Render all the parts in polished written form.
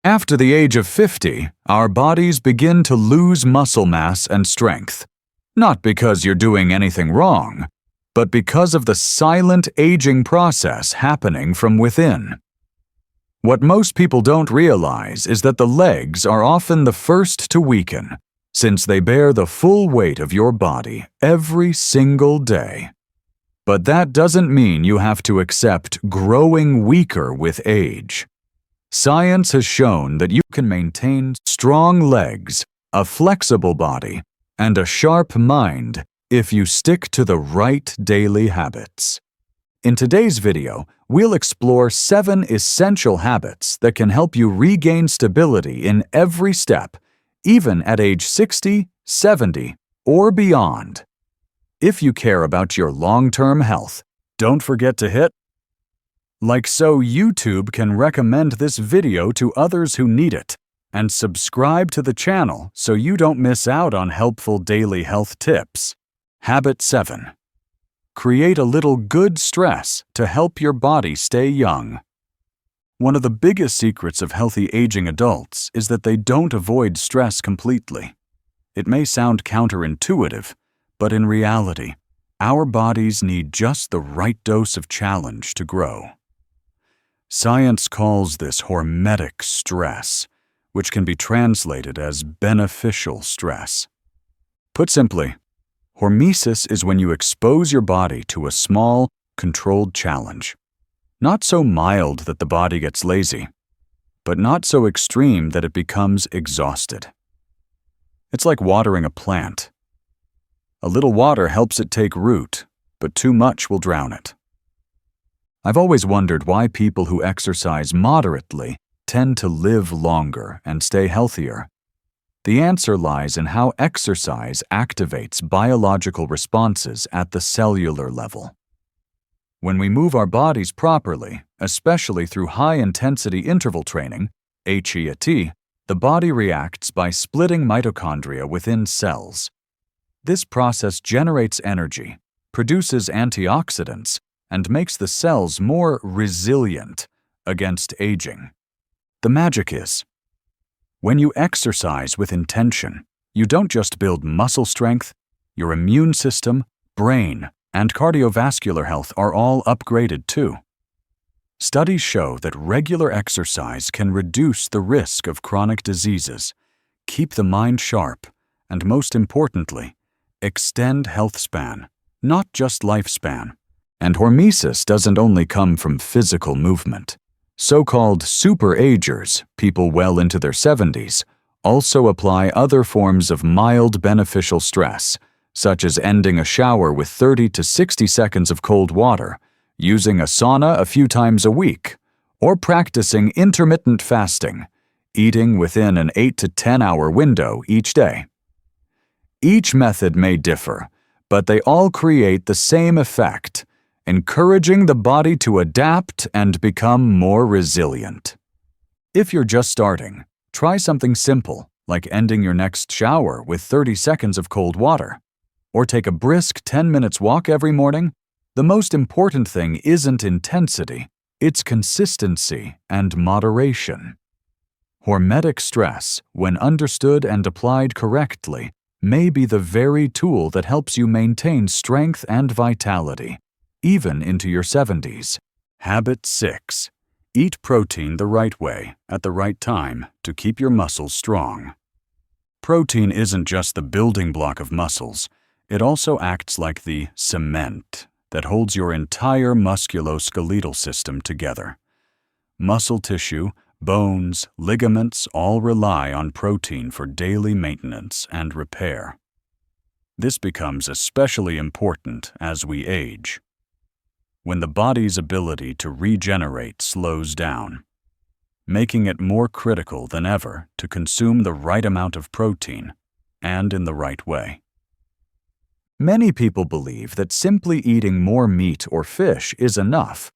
After the age of 50, our bodies begin to lose muscle mass and strength, not because you're doing anything wrong, but because of the silent aging process happening from within. What most people don't realize is that the legs are often the first to weaken, since they bear the full weight of your body every single day. But that doesn't mean you have to accept growing weaker with age. Science has shown that you can maintain strong legs, a flexible body, and a sharp mind if you stick to the right daily habits. In today's video, we'll explore 7 essential habits that can help you regain stability in every step, even at age 60, 70, or beyond. If you care about your long-term health, don't forget to hit like so YouTube can recommend this video to others who need it, and subscribe to the channel so you don't miss out on helpful daily health tips. Habit 7. Create a little good stress to help your body stay young. One of the biggest secrets of healthy aging adults is that they don't avoid stress completely. It may sound counterintuitive, but in reality, our bodies need just the right dose of challenge to grow. Science calls this hormetic stress, which can be translated as beneficial stress. Put simply, hormesis is when you expose your body to a small, controlled challenge. Not so mild that the body gets lazy, but not so extreme that it becomes exhausted. It's like watering a plant. A little water helps it take root, but too much will drown it. I've always wondered why people who exercise moderately tend to live longer and stay healthier. The answer lies in how exercise activates biological responses at the cellular level. When we move our bodies properly, especially through high-intensity interval training, HIIT, the body reacts by splitting mitochondria within cells. This process generates energy, produces antioxidants, and makes the cells more resilient against aging. The magic is, when you exercise with intention, you don't just build muscle strength, your immune system, brain, and cardiovascular health are all upgraded too. Studies show that regular exercise can reduce the risk of chronic diseases, keep the mind sharp, and most importantly, extend health span, not just lifespan. And hormesis doesn't only come from physical movement. So-called super-agers, people well into their 70s, also apply other forms of mild beneficial stress, such as ending a shower with 30 to 60 seconds of cold water, using a sauna a few times a week, or practicing intermittent fasting, eating within an 8 to 10 hour window each day. Each method may differ, but they all create the same effect, encouraging the body to adapt and become more resilient. If you're just starting, try something simple, like ending your next shower with 30 seconds of cold water. Or take a brisk 10 minutes walk every morning. The most important thing isn't intensity, it's consistency and moderation. Hormetic stress, when understood and applied correctly, may be the very tool that helps you maintain strength and vitality, even into your 70s. Habit 6. Eat protein the right way, at the right time, to keep your muscles strong. Protein isn't just the building block of muscles, it also acts like the cement that holds your entire musculoskeletal system together. Muscle tissue, bones, ligaments all rely on protein for daily maintenance and repair. This becomes especially important as we age, when the body's ability to regenerate slows down, making it more critical than ever to consume the right amount of protein and in the right way. Many people believe that simply eating more meat or fish is enough,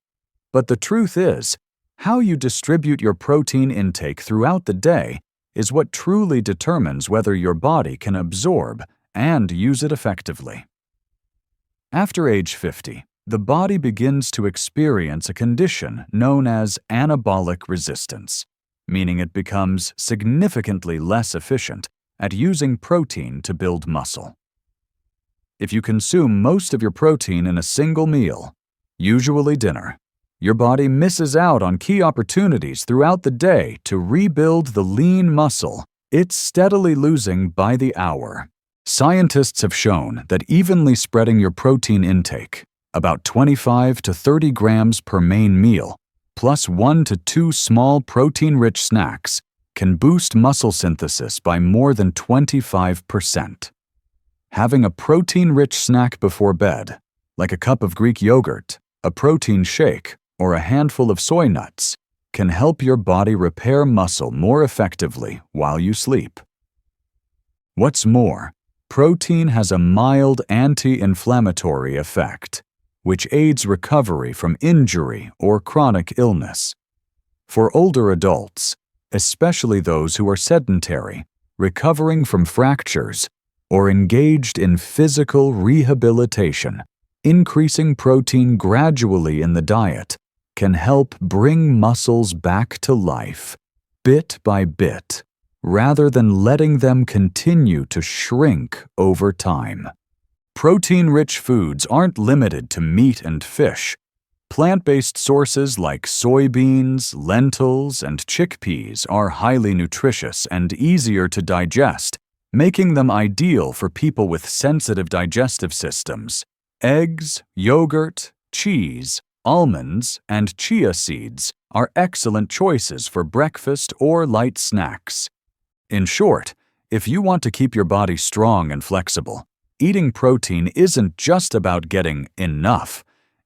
but the truth is, how you distribute your protein intake throughout the day is what truly determines whether your body can absorb and use it effectively. After age 50, the body begins to experience a condition known as anabolic resistance, meaning it becomes significantly less efficient at using protein to build muscle. If you consume most of your protein in a single meal, usually dinner, your body misses out on key opportunities throughout the day to rebuild the lean muscle it's steadily losing by the hour. Scientists have shown that evenly spreading your protein intake, about 25 to 30 grams per main meal, plus 1 to 2 small protein-rich snacks, can boost muscle synthesis by more than 25%. Having a protein-rich snack before bed, like a cup of Greek yogurt, a protein shake, or a handful of soy nuts, can help your body repair muscle more effectively while you sleep. What's more, protein has a mild anti-inflammatory effect, which aids recovery from injury or chronic illness. For older adults, especially those who are sedentary, recovering from fractures, or engaged in physical rehabilitation, increasing protein gradually in the diet can help bring muscles back to life, bit by bit, rather than letting them continue to shrink over time. Protein-rich foods aren't limited to meat and fish. Plant-based sources like soybeans, lentils, and chickpeas are highly nutritious and easier to digest, making them ideal for people with sensitive digestive systems. Eggs, yogurt, cheese, almonds, and chia seeds are excellent choices for breakfast or light snacks. In short, if you want to keep your body strong and flexible, eating protein isn't just about getting enough.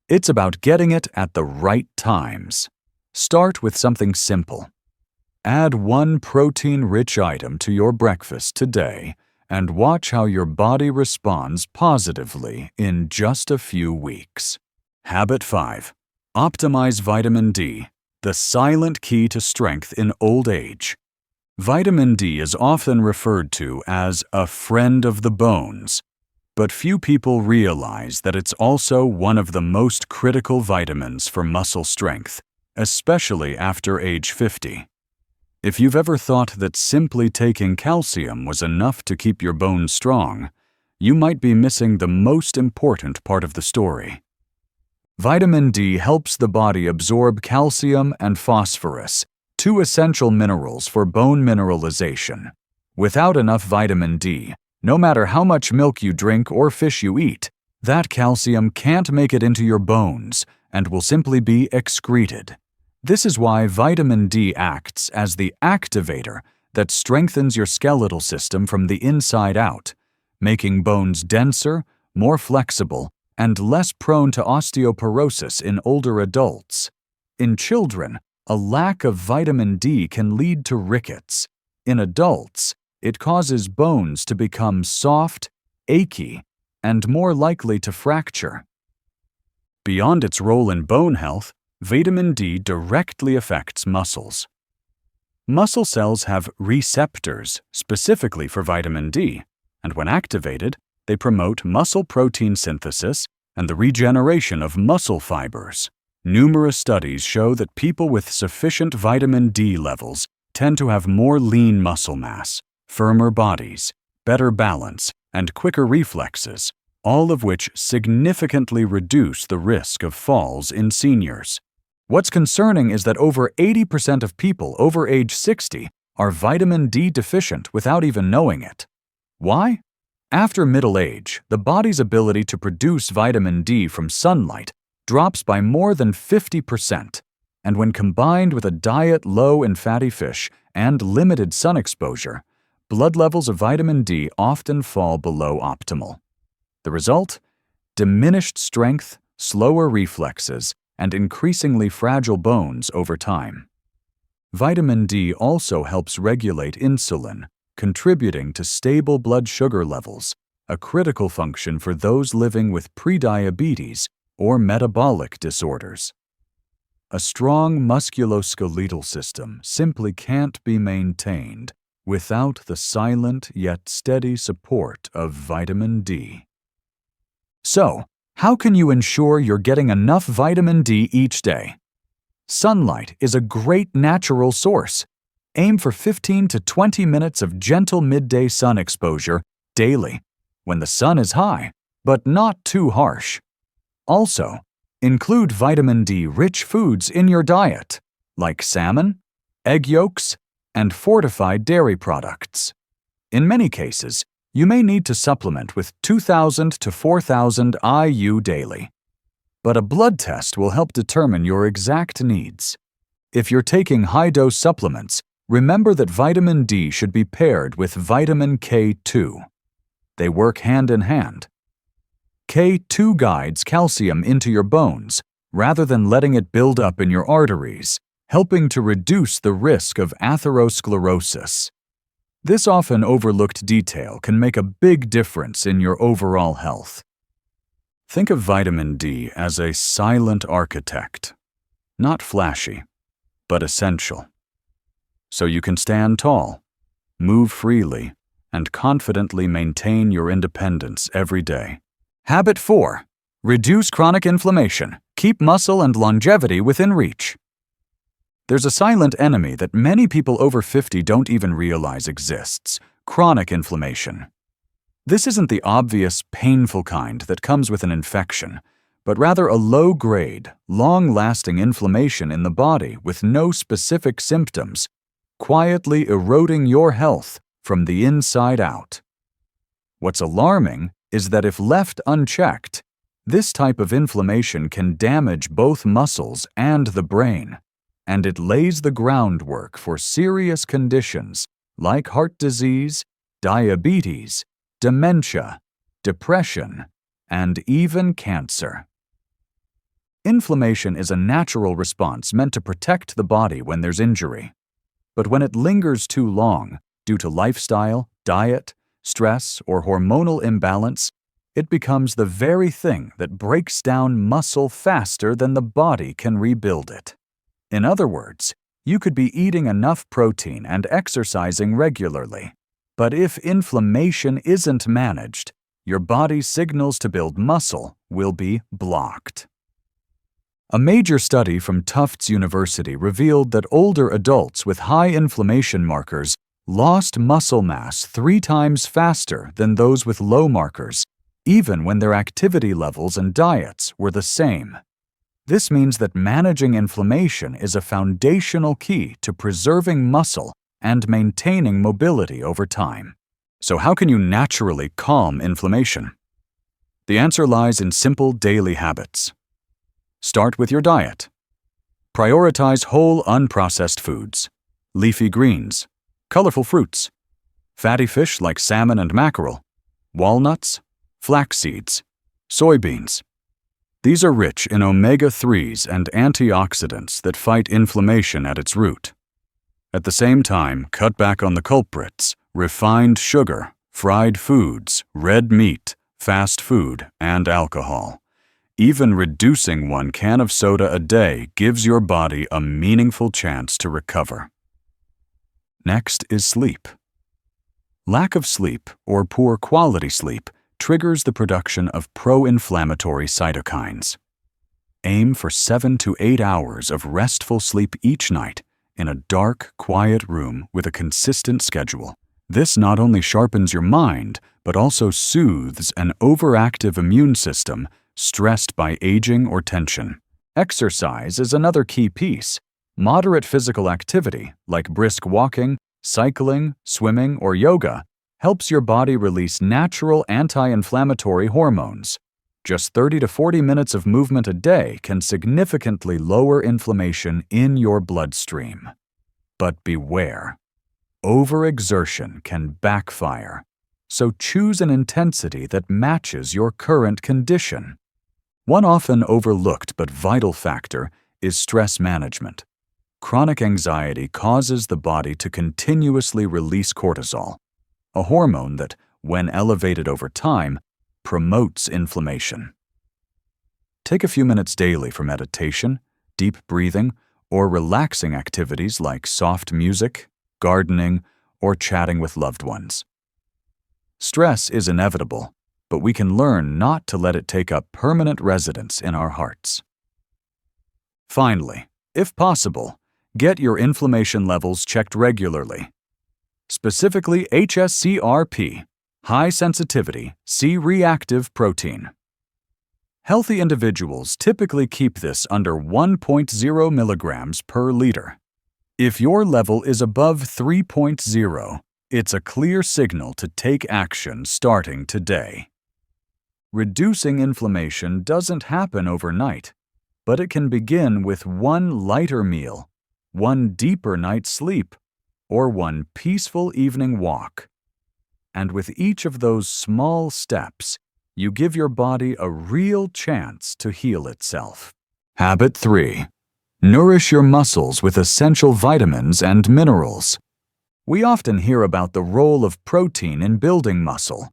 It's about getting it at the right times. Start with something simple. Add one protein-rich item to your breakfast today and watch how your body responds positively in just a few weeks. Habit 5. Optimize vitamin D, the silent key to strength in old age. Vitamin D is often referred to as a friend of the bones, but few people realize that it's also one of the most critical vitamins for muscle strength, especially after age 50. If you've ever thought that simply taking calcium was enough to keep your bones strong, you might be missing the most important part of the story. Vitamin D helps the body absorb calcium and phosphorus, two essential minerals for bone mineralization. Without enough vitamin D, no matter how much milk you drink or fish you eat, that calcium can't make it into your bones and will simply be excreted. This is why vitamin D acts as the activator that strengthens your skeletal system from the inside out, making bones denser, more flexible, and less prone to osteoporosis in older adults. In children, a lack of vitamin D can lead to rickets. In adults, it causes bones to become soft, achy, and more likely to fracture. Beyond its role in bone health, vitamin D directly affects muscles. Muscle cells have receptors specifically for vitamin D, and when activated, they promote muscle protein synthesis and the regeneration of muscle fibers. Numerous studies show that people with sufficient vitamin D levels tend to have more lean muscle mass, firmer bodies, better balance, and quicker reflexes, all of which significantly reduce the risk of falls in seniors. What's concerning is that over 80% of people over age 60 are vitamin D deficient without even knowing it. Why? After middle age, the body's ability to produce vitamin D from sunlight drops by more than 50%, and when combined with a diet low in fatty fish and limited sun exposure, blood levels of vitamin D often fall below optimal. The result? Diminished strength, slower reflexes, and increasingly fragile bones over time. Vitamin D also helps regulate insulin, contributing to stable blood sugar levels, a critical function for those living with prediabetes or metabolic disorders. A strong musculoskeletal system simply can't be maintained without the silent yet steady support of vitamin D. So, how can you ensure you're getting enough vitamin D each day? Sunlight is a great natural source. Aim for 15 to 20 minutes of gentle midday sun exposure daily, when the sun is high, but not too harsh. Also, include vitamin D-rich foods in your diet, like salmon, egg yolks, and fortified dairy products. In many cases, you may need to supplement with 2,000 to 4,000 IU daily. But a blood test will help determine your exact needs. If you're taking high-dose supplements, remember that vitamin D should be paired with vitamin K2. They work hand in hand. K2 guides calcium into your bones rather than letting it build up in your arteries, helping to reduce the risk of atherosclerosis. This often overlooked detail can make a big difference in your overall health. Think of vitamin D as a silent architect, not flashy, but essential. So you can stand tall, move freely, and confidently maintain your independence every day. Habit 4. Reduce chronic inflammation. Keep muscle and longevity within reach. There's a silent enemy that many people over 50 don't even realize exists: chronic inflammation. This isn't the obvious, painful kind that comes with an infection, but rather a low-grade, long-lasting inflammation in the body with no specific symptoms, quietly eroding your health from the inside out. What's alarming is that if left unchecked, this type of inflammation can damage both muscles and the brain, and it lays the groundwork for serious conditions like heart disease, diabetes, dementia, depression, and even cancer. Inflammation is a natural response meant to protect the body when there's injury. But when it lingers too long, due to lifestyle, diet, stress, or hormonal imbalance, it becomes the very thing that breaks down muscle faster than the body can rebuild it. In other words, you could be eating enough protein and exercising regularly, but if inflammation isn't managed, your body's signals to build muscle will be blocked. A major study from Tufts University revealed that older adults with high inflammation markers lost muscle mass 3 times faster than those with low markers, even when their activity levels and diets were the same. This means that managing inflammation is a foundational key to preserving muscle and maintaining mobility over time. So how can you naturally calm inflammation? The answer lies in simple daily habits. Start with your diet. Prioritize whole, unprocessed foods, leafy greens, colorful fruits, fatty fish like salmon and mackerel, walnuts, flax seeds, soybeans. These are rich in omega-3s and antioxidants that fight inflammation at its root. At the same time, cut back on the culprits: refined sugar, fried foods, red meat, fast food, and alcohol. Even reducing 1 can of soda a day gives your body a meaningful chance to recover. Next is sleep. Lack of sleep, or poor quality sleep, triggers the production of pro-inflammatory cytokines. Aim for 7 to 8 hours of restful sleep each night in a dark, quiet room with a consistent schedule. This not only sharpens your mind, but also soothes an overactive immune system stressed by aging or tension. Exercise is another key piece. Moderate physical activity, like brisk walking, cycling, swimming, or yoga, helps your body release natural anti-inflammatory hormones. Just 30 to 40 minutes of movement a day can significantly lower inflammation in your bloodstream. But beware. Overexertion can backfire, so choose an intensity that matches your current condition. One often overlooked but vital factor is stress management. Chronic anxiety causes the body to continuously release cortisol, a hormone that, when elevated over time, promotes inflammation. Take a few minutes daily for meditation, deep breathing, or relaxing activities like soft music, gardening, or chatting with loved ones. Stress is inevitable, but we can learn not to let it take up permanent residence in our hearts. Finally, if possible, Get your inflammation levels checked regularly. Specifically HSCRP, high sensitivity C-reactive protein. Healthy individuals typically keep this under 1.0 milligrams per liter. If your level is above 3.0, it's a clear signal to take action starting today. Reducing inflammation doesn't happen overnight, but it can begin with one lighter meal, one deeper night's sleep, or one peaceful evening walk. And with each of those small steps, you give your body a real chance to heal itself. Habit 3. Nourish your muscles with essential vitamins and minerals. We often hear about the role of protein in building muscle,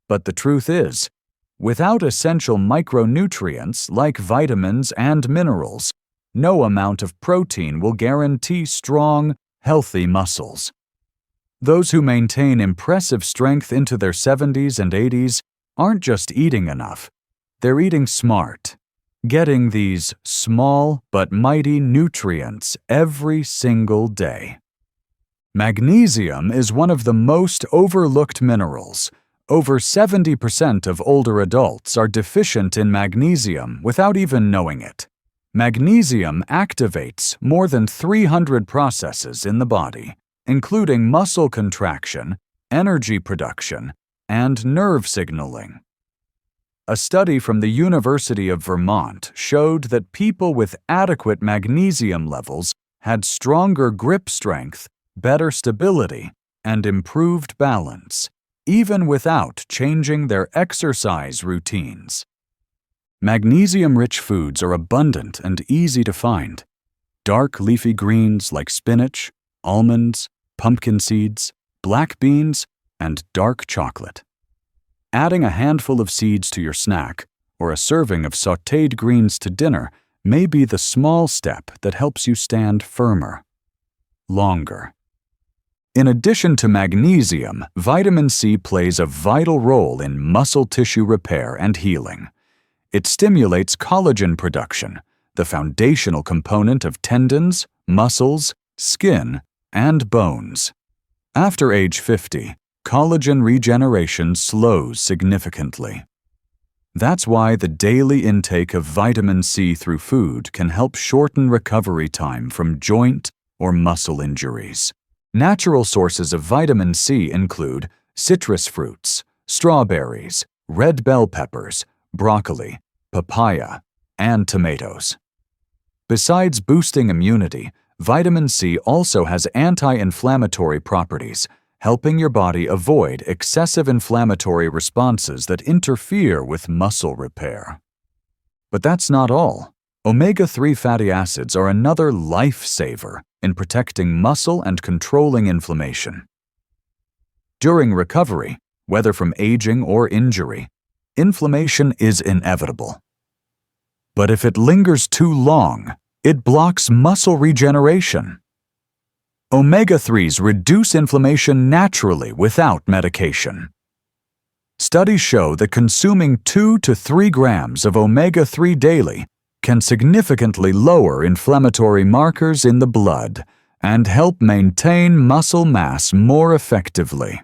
but the truth is, without essential micronutrients like vitamins and minerals, no amount of protein will guarantee strong, healthy muscles. Those who maintain impressive strength into their 70s and 80s aren't just eating enough, they're eating smart, getting these small but mighty nutrients every single day. Magnesium is one of the most overlooked minerals. Over 70% of older adults are deficient in magnesium without even knowing it. Magnesium activates more than 300 processes in the body, including muscle contraction, energy production, and nerve signaling. A study from the University of Vermont showed that people with adequate magnesium levels had stronger grip strength, better stability, and improved balance, even without changing their exercise routines. Magnesium-rich foods are abundant and easy to find. Dark leafy greens like spinach, almonds, pumpkin seeds, black beans, and dark chocolate. Adding a handful of seeds to your snack or a serving of sautéed greens to dinner may be the small step that helps you stand firmer, longer. In addition to magnesium, vitamin C plays a vital role in muscle tissue repair and healing. It stimulates collagen production, the foundational component of tendons, muscles, skin, and bones. After age 50, collagen regeneration slows significantly. That's why the daily intake of vitamin C through food can help shorten recovery time from joint or muscle injuries. Natural sources of vitamin C include citrus fruits, strawberries, red bell peppers, broccoli, papaya, and tomatoes. Besides boosting immunity, vitamin C also has anti-inflammatory properties, helping your body avoid excessive inflammatory responses that interfere with muscle repair. But that's not all. Omega-3 fatty acids are another lifesaver in protecting muscle and controlling inflammation. During recovery, whether from aging or injury, inflammation is inevitable. But if it lingers too long, it blocks muscle regeneration. Omega-3s reduce inflammation naturally without medication. Studies show that consuming 2 to 3 grams of omega-3 daily can significantly lower inflammatory markers in the blood and help maintain muscle mass more effectively.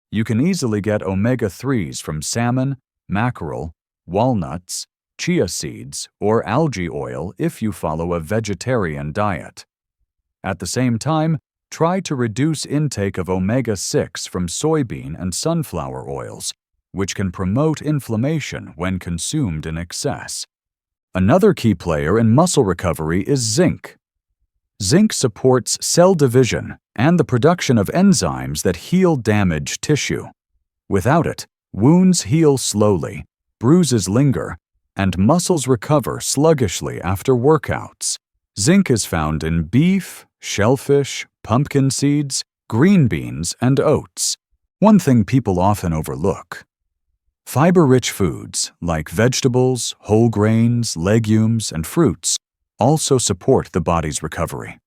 You can easily get omega-3s from salmon, mackerel, walnuts, chia seeds, or algae oil if you follow a vegetarian diet. At the same time, try to reduce intake of omega-6 from soybean and sunflower oils, which can promote inflammation when consumed in excess. Another key player in muscle recovery is zinc. Zinc supports cell division and the production of enzymes that heal damaged tissue. Without it, wounds heal slowly, bruises linger, and muscles recover sluggishly after workouts. Zinc is found in beef, shellfish, pumpkin seeds, green beans, and oats. One thing people often overlook. Fiber-rich foods like vegetables, whole grains, legumes, and fruits also support the body's recovery.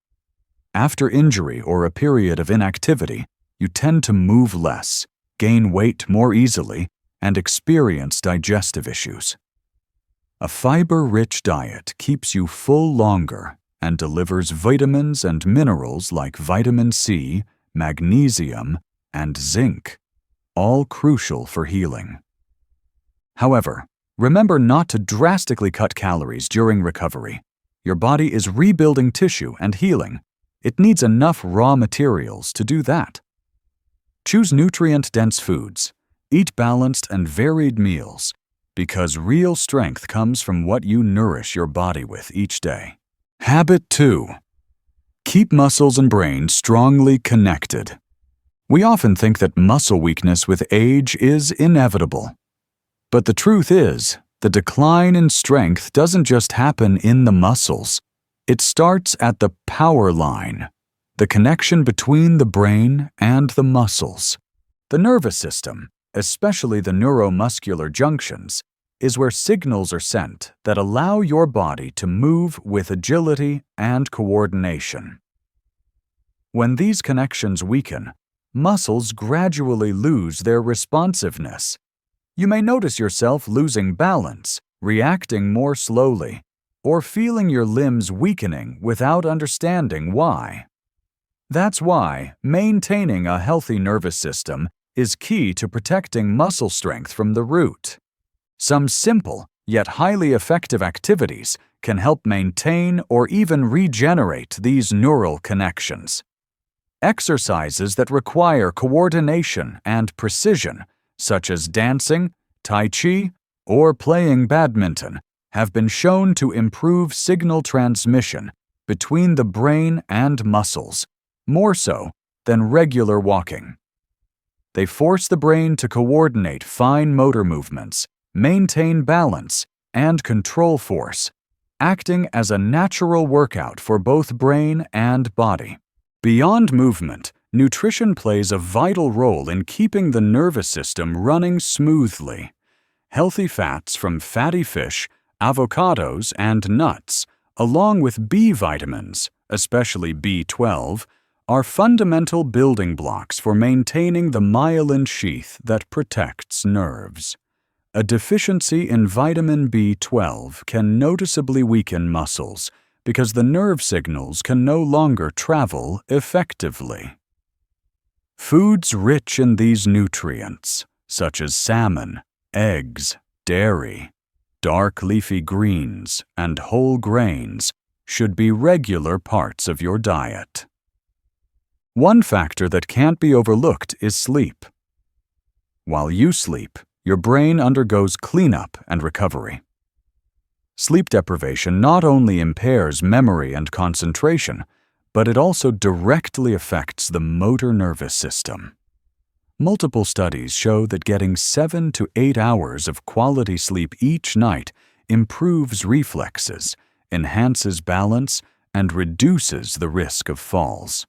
After injury or a period of inactivity, you tend to move less, gain weight more easily, and experience digestive issues. A fiber-rich diet keeps you full longer and delivers vitamins and minerals like vitamin C, magnesium, and zinc, all crucial for healing. However, remember not to drastically cut calories during recovery. Your body is rebuilding tissue and healing. It needs enough raw materials to do that. Choose nutrient-dense foods. Eat balanced and varied meals, because real strength comes from what you nourish your body with each day. Habit 2. Keep muscles and brain strongly connected. We often think that muscle weakness with age is inevitable. But the truth is, the decline in strength doesn't just happen in the muscles. It starts at the power line, the connection between the brain and the muscles. The nervous system, especially the neuromuscular junctions, is where signals are sent that allow your body to move with agility and coordination. When these connections weaken, muscles gradually lose their responsiveness. You may notice yourself losing balance, reacting more slowly, or feeling your limbs weakening without understanding why. That's why maintaining a healthy nervous system is key to protecting muscle strength from the root. Some simple, yet highly effective activities can help maintain or even regenerate these neural connections. Exercises that require coordination and precision, such as dancing, tai chi, or playing badminton, have been shown to improve signal transmission between the brain and muscles, more so than regular walking. They force the brain to coordinate fine motor movements, maintain balance, and control force, acting as a natural workout for both brain and body. Beyond movement, nutrition plays a vital role in keeping the nervous system running smoothly. Healthy fats from fatty fish, avocados, and nuts, along with B vitamins, especially B12, are fundamental building blocks for maintaining the myelin sheath that protects nerves. A deficiency in vitamin B12 can noticeably weaken muscles because the nerve signals can no longer travel effectively. Foods rich in these nutrients, such as salmon, eggs, dairy, dark leafy greens, and whole grains, should be regular parts of your diet. One factor that can't be overlooked is sleep. While you sleep, your brain undergoes cleanup and recovery. Sleep deprivation not only impairs memory and concentration, but it also directly affects the motor nervous system. Multiple studies show that getting 7 to 8 hours of quality sleep each night improves reflexes, enhances balance, and reduces the risk of falls.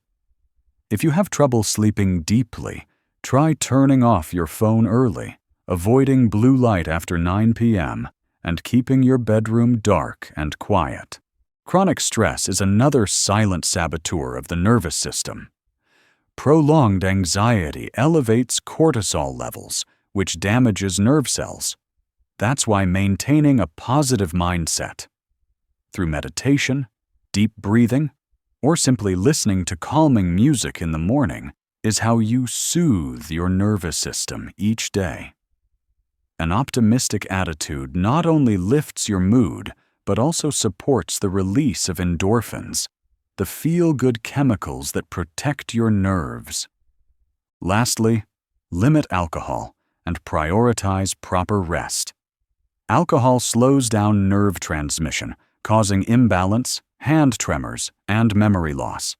If you have trouble sleeping deeply, try turning off your phone early, avoiding blue light after 9 p.m., and keeping your bedroom dark and quiet. Chronic stress is another silent saboteur of the nervous system. Prolonged anxiety elevates cortisol levels, which damages nerve cells. That's why maintaining a positive mindset, through meditation, deep breathing, or simply listening to calming music in the morning, is how you soothe your nervous system each day. An optimistic attitude not only lifts your mood, but also supports the release of endorphins, the feel-good chemicals that protect your nerves. Lastly, limit alcohol and prioritize proper rest. Alcohol slows down nerve transmission, causing imbalance, hand tremors, and memory loss.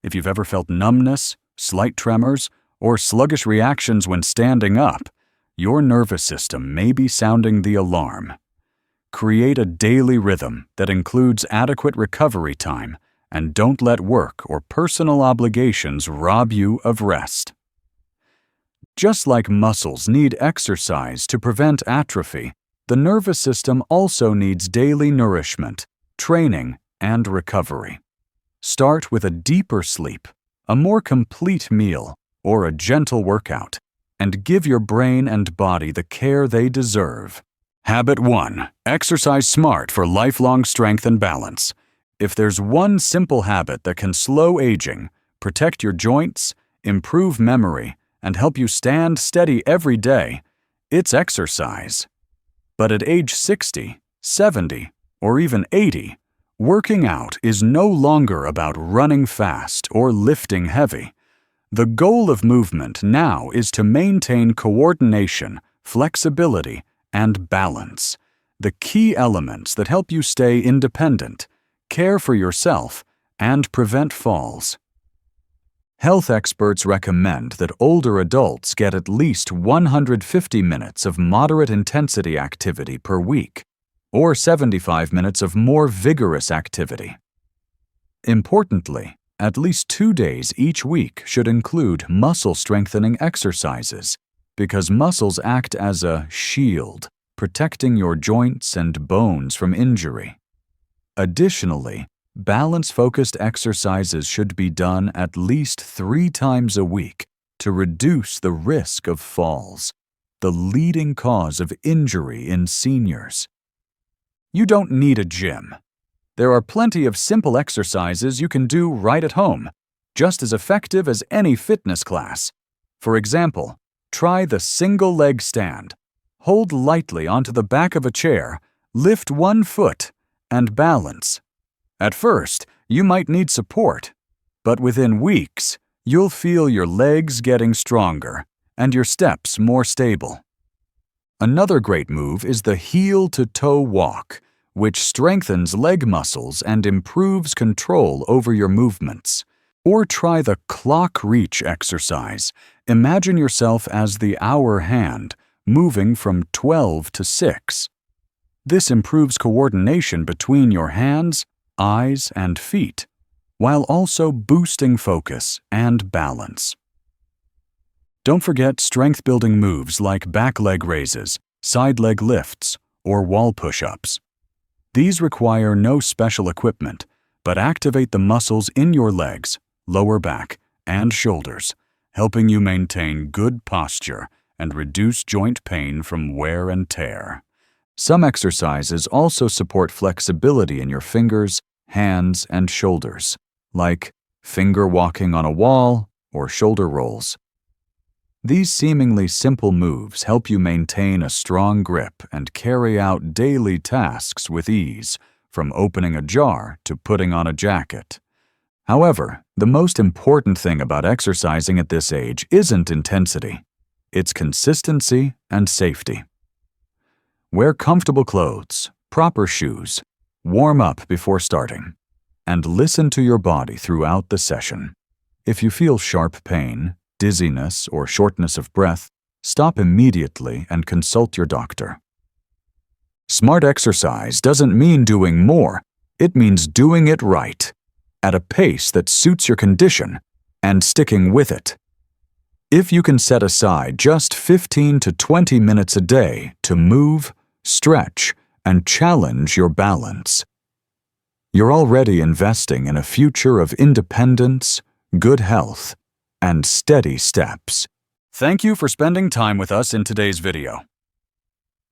If you've ever felt numbness, slight tremors, or sluggish reactions when standing up, your nervous system may be sounding the alarm. Create a daily rhythm that includes adequate recovery time, and don't let work or personal obligations rob you of rest. Just like muscles need exercise to prevent atrophy, the nervous system also needs daily nourishment, training, and recovery. Start with a deeper sleep, a more complete meal, or a gentle workout, and give your brain and body the care they deserve. Habit 1. Exercise smart for lifelong strength and balance. If there's one simple habit that can slow aging, protect your joints, improve memory, and help you stand steady every day, it's exercise. But at age 60, 70, or even 80, working out is no longer about running fast or lifting heavy. The goal of movement now is to maintain coordination, flexibility, and balance, the key elements that help you stay independent, care for yourself, and prevent falls. Health experts recommend that older adults get at least 150 minutes of moderate intensity activity per week, or 75 minutes of more vigorous activity. Importantly, at least 2 days each week should include muscle-strengthening exercises, because muscles act as a shield, protecting your joints and bones from injury. Additionally, balance-focused exercises should be done at least 3 times a week to reduce the risk of falls, the leading cause of injury in seniors. You don't need a gym. There are plenty of simple exercises you can do right at home, just as effective as any fitness class. For example, try the single leg stand. Hold lightly onto the back of a chair, lift one foot, and balance. At first, you might need support, but within weeks, you'll feel your legs getting stronger and your steps more stable. Another great move is the heel-to-toe walk, which strengthens leg muscles and improves control over your movements. Or try the clock reach exercise. Imagine yourself as the hour hand, moving from 12 to 6. This improves coordination between your hands, eyes, and feet, while also boosting focus and balance. Don't forget strength-building moves like back leg raises, side leg lifts, or wall push-ups. These require no special equipment, but activate the muscles in your legs, lower back, and shoulders, helping you maintain good posture and reduce joint pain from wear and tear. Some exercises also support flexibility in your fingers, hands, and shoulders, like finger walking on a wall or shoulder rolls. These seemingly simple moves help you maintain a strong grip and carry out daily tasks with ease, from opening a jar to putting on a jacket. However, the most important thing about exercising at this age isn't intensity. It's consistency and safety. Wear comfortable clothes, proper shoes, warm up before starting, and listen to your body throughout the session. If you feel sharp pain, dizziness, or shortness of breath, stop immediately and consult your doctor. Smart exercise doesn't mean doing more, it means doing it right, at a pace that suits your condition, and sticking with it. If you can set aside just 15 to 20 minutes a day to move, stretch, and challenge your balance, you're already investing in a future of independence, good health, and steady steps. Thank you for spending time with us in today's video.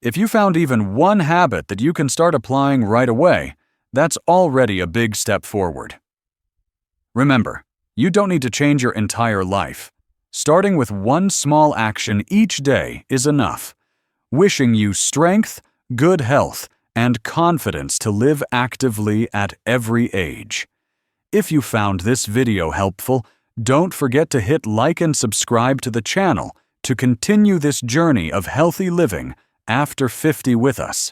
If you found even one habit that you can start applying right away, that's already a big step forward. Remember, you don't need to change your entire life. Starting with one small action each day is enough. Wishing you strength, good health, and confidence to live actively at every age. If you found this video helpful, don't forget to hit like and subscribe to the channel to continue this journey of healthy living after 50 with us.